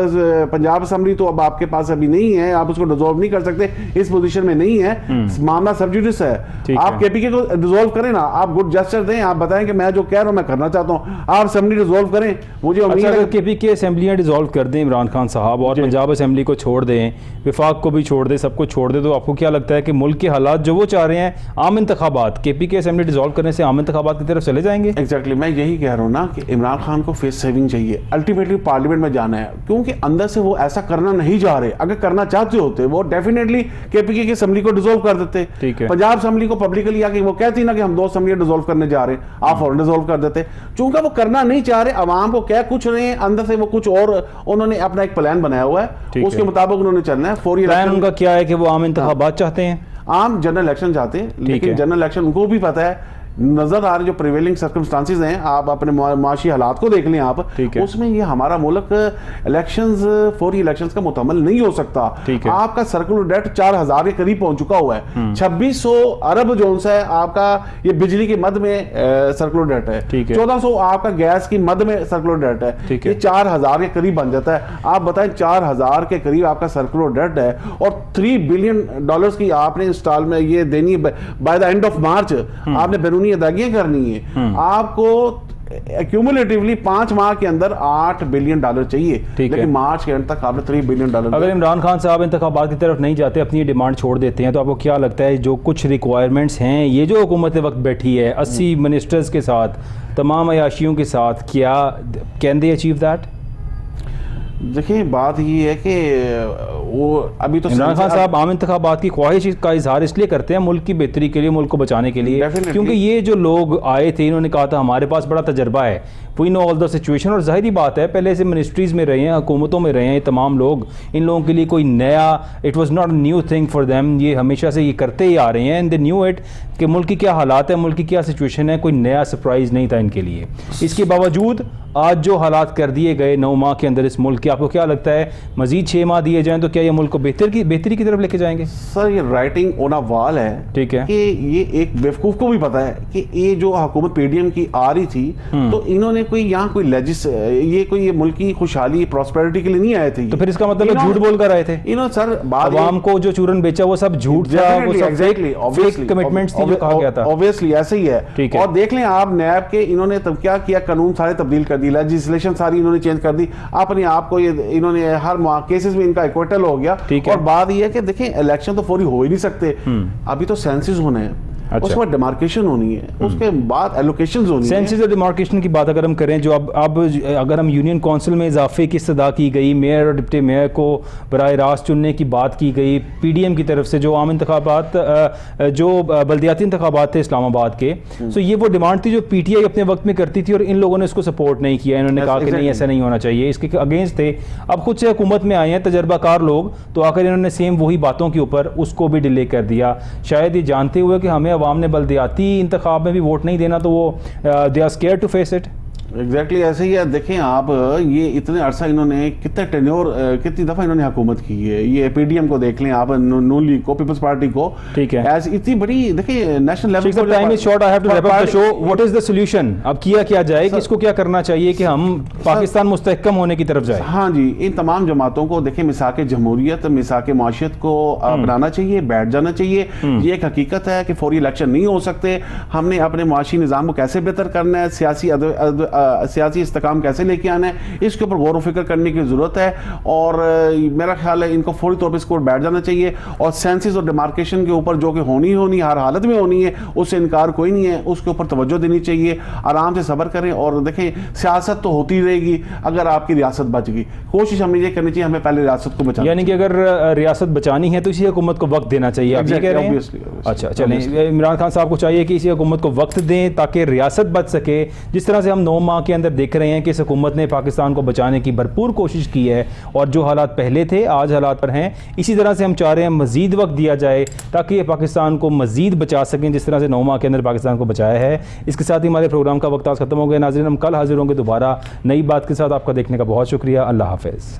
پنجاب اسمبلی تو اب آپ کے پاس ابھی نہیں ہے، آپ اس کو ڈیزالو نہیں کر سکتے، اس پوزیشن میں نہیں ہے. معاملہ سب جوڈس ہے. آپ کے پی کے کو ڈیزالو کریں نا، آپ گڈ جسچر دیں، آپ بتائیں کہ میں جو کہہ رہا ہوں میں کرنا چاہتا ہوں، آپ اسمبلی ڈیزالو کریں. مجھے امید ہے کے پی کے اسمبلیاں ڈیزالو کر دیں عمران خان صاحب اور پنجاب اسمبلی کو چھوڑ دیں, وفاق کو بھی چھوڑ دیں, سب کو چھوڑ دیں, تو آپ کو کیا لگتا ہے کہ ملک کے حالات جو وہ چاہ رہے ہیں عام انتخابات, کے پی کے اسمبلی ڈیزالو کرنے سے عام انتخابات کی طرف چلے جائیں گے؟ ایگزیکٹلی میں یہی کہہ رہا ہوں نا کہ عمران خان کو فیس سیونگ چاہیے, الٹیمیٹلی پارلیمنٹ میں جانا ہے, کیونکہ اندر سے وہ ایسا کرنا نہیں چاہ رہے. اگر کرنا چاہتے ہوتے وہ ڈیفینیٹلی کے پی کے کی اسمبلی کو ڈیزالو کر دیتے. پنجاب اسمبلی کو پبلکلی آ کے وہ کہتی نا کہ ہم 2 اسمبلیاں ڈیزالو کرنے جا رہے ہیں, آپ فوراً ڈیزالو کر دیتے. چونکہ وہ کرنا نہیں چاہ رہے, عوام کو کہہ کچھ رہے ہیں, اندر سے وہ کچھ اور انہوں نے اپنا ایک پلان بنایا ہوا ہے, اس کے مطابق انہوں نے چلنا ہے. فوری پلان ان کا کیا ہے کہ وہ عام انتخابات چاہتے ہیں, عام جنرل الیکشن چاہتے ہیں, لیکن جنرل الیکشن ان کو بھی پتہ ہے, نظر آ رہے جو پریویلنگ سرکمسٹانسز ہیں, آپ اپنے معاشی حالات کو دیکھ لیں, آپ اس میں یہ ہمارا ملک الیکشنز, فوری الیکشنز کا مکمل نہیں ہو سکتا. آپ کا سرکولر ڈیٹ 4000 کے قریب پہنچ چکا ہوا ہے. 2600 ارب جون سے آپ کا یہ بجلی کی مد میں سرکولر ڈیٹ ہے, 1400 آپ کا گیس کی مد میں سرکولر ڈیٹ ہے, یہ 4000 کے قریب بن جاتا ہے. آپ بتائیں 4000 کے قریب آپ کا سرکولر ڈیٹ ہے, اور $3 بلین کی آپ نے انسٹال میں یہ دینی by the and of March, آپ نے بیرونی ادائیگیاں کرنی ہے. آپ کو ایکیومولیٹیولی 5 ماہ کے اندر $8 بلین چاہیے, لیکن مارچ کے اینڈ تک آپ نے $3 بلین. اگر عمران خان صاحب انتخابات کی طرف نہیں جاتے, اپنی ڈیمانڈ چھوڑ دیتے ہیں, تو آپ کو کیا لگتا ہے جو کچھ ریکوائرمنٹس ہیں, یہ جو حکومت وقت بیٹھی ہے 80 منسٹرز کے ساتھ, تمام عیاشیوں کے ساتھ, کیا کین دے اچیو دیٹ؟ دیکھیں بات یہ ہے کہ وہ ابھی تو عمران خان صاحب عام انتخابات کی خواہش کا اظہار اس لیے کرتے ہیں ملک کی بہتری کے لیے, ملک کو بچانے کے لیے, کیونکہ یہ جو لوگ آئے تھے انہوں نے کہا تھا ہمارے پاس بڑا تجربہ ہے, وی نو آل دا سچویشن, اور ظاہری بات ہے پہلے سے منسٹریز میں رہے ہیں, حکومتوں میں رہے ہیں, یہ تمام لوگ, ان لوگوں کے لیے کوئی نیا, it was not a new thing for them, یہ ہمیشہ سے یہ کرتے ہی آ رہے ہیں, اینڈ دے نیو اٹ کہ ملک کی کیا حالات ہیں, ملک کی کیا سچویشن ہے, کوئی نیا سرپرائز نہیں تھا ان کے لیے. اس کے باوجود آج جو حالات کر دیے گئے 9 ماہ کے اندر اس ملک کے, آپ کو کیا لگتا ہے مزید 6 ماہ دیے جائیں تو کیا یہ ملک کو بہتری کی طرف لے کے جائیں گے؟ سر یہ رائٹنگ آن اے وال ہے, ٹھیک ہے, کہ یہ ایک بیوقوف کو بھی پتا ہے کہ یہ جو حکومت پی ڈی ایم کی آ رہی تھی, تو انہوں نے کوئی یہاں کوئی یہ ملک کی خوشحالی پراسپیرٹی کے لیے نہیں آئے تھے, تو پھر اس کا مطلب جھوٹ بول کر آئے تھے انہوں. سر عوام کو جو چورن بیچا وہ سب جھوٹ تھا, وہ سب فیک کمٹمنٹس تھی جو کہا گیا تھا. obviously ایسے ہی ہے, اور دیکھ لیں آپ نیب کے انہوں نے کیا کیا, قانون سارے تبدیل کر دی, لیجسلیشن ساری انہوں نے چینج کر دی, اپنے آپ کو یہ انہوں نے ہر کیسز میں ان کا ایکویٹل ہو گیا. اور بات یہ ہے کہ دیکھیں الیکشن تو فوری ہو ہی نہیں سکتے, ابھی تو سینسز ہونے ہیں, اس میں ڈیمارکیشن ہونی ہے, اس کے بعد ایلوکیشنز ہونی ہے. سینسز اور ڈیمارکیشن کی بات اگر ہم کریں, جو اب اگر ہم یونین کونسل میں اضافے کی استدعا کی گئی, میئر اور ڈپٹی میئر کو براہ راست چننے کی بات کی گئی پی ڈی ایم کی طرف سے, جو عام انتخابات, جو بلدیاتی انتخابات تھے اسلام آباد کے, سو یہ وہ ڈیمانڈ تھی جو پی ٹی آئی اپنے وقت میں کرتی تھی, اور ان لوگوں نے اس کو سپورٹ نہیں کیا, انہوں نے کہا کہ نہیں ایسا نہیں ہونا چاہیے, اس کے اگینسٹ تھے. اب خود سے حکومت میں آئے ہیں تجربہ کار لوگ, تو آ کر انہوں نے سیم وہی باتوں کے اوپر اس کو بھی ڈیلے کر دیا, شاید یہ جانتے ہوئے کہ ہمیں عوام نے بلدیاتی انتخاب میں بھی ووٹ نہیں دینا, تو وہ they are scared to face it. Exactly ایسے ہی ہے. دیکھیں آپ یہ اتنے عرصہ انہوں نے کتنی دفعہ انہوں نے حکومت کی ہے, یہ پی ڈی ایم کو دیکھ لیں آپ, نون لیگ کو, پیپلز پارٹی کو, ٹھیک ہے, اتنی بڑی دیکھیں national level. Time is short, I have to wrap up the show. What is the solution? اب کیا جائے, کس کو کیا کرنا چاہیے کہ ہم پاکستان مستحکم ہونے کی طرف جائیں؟ ہاں جی, ان تمام جماعتوں کو دیکھیں میثاق جمہوریت, میثاق معاشیت کو اپنانا چاہیے, بیٹھ جانا چاہیے. یہ ایک حقیقت ہے کہ فوری الیکشن نہیں ہو سکتے, ہم نے اپنے معاشی نظام کو کیسے بہتر کرنا ہے, سیاسی استحکام کیسے لے کے آنا ہے, اس کے اوپر غور و فکر کرنے کی ضرورت ہے. اور میرا خیال ہے ان کو فوری طور پہ اس کو بیٹھ جانا چاہیے, اور سینسز اور ڈیمارکیشن کے اوپر جو کہ ہونی ہر حالت میں ہونی ہے, اس سے انکار کوئی نہیں ہے, اس کے اوپر توجہ دینی چاہیے. آرام سے صبر کریں, اور دیکھیں سیاست تو ہوتی رہے گی اگر آپ کی ریاست بچ گئی. کوشش ہمیں یہ کرنی چاہیے ہمیں پہلے ریاست کو بچانا, یعنی کہ اگر ریاست بچانی ہے تو اسی حکومت کو وقت دینا چاہیے, آپ یہ کہہ رہے ہیں؟ اچھا چلیں, عمران خان صاحب کو چاہیے کہ اسی حکومت کو وقت دیں تاکہ ریاست بچ سکے. جس طرح سے ہم 9 ماہ کے اندر دیکھ رہے ہیں کہ اس حکومت نے پاکستان کو بچانے کی بھرپور کوشش کی ہے, اور جو حالات پہلے تھے آج حالات پر ہیں, اسی طرح سے ہم چاہ رہے ہیں مزید وقت دیا جائے تاکہ یہ پاکستان کو مزید بچا سکیں جس طرح سے 9 ماہ کے اندر پاکستان کو بچایا ہے. اس کے ساتھ ہی ہمارے پروگرام کا وقت آج ختم ہو گیا. ناظرین, ہم کل حاضر ہوں گے دوبارہ نئی بات کے ساتھ. آپ کا دیکھنے کا بہت شکریہ. اللہ حافظ.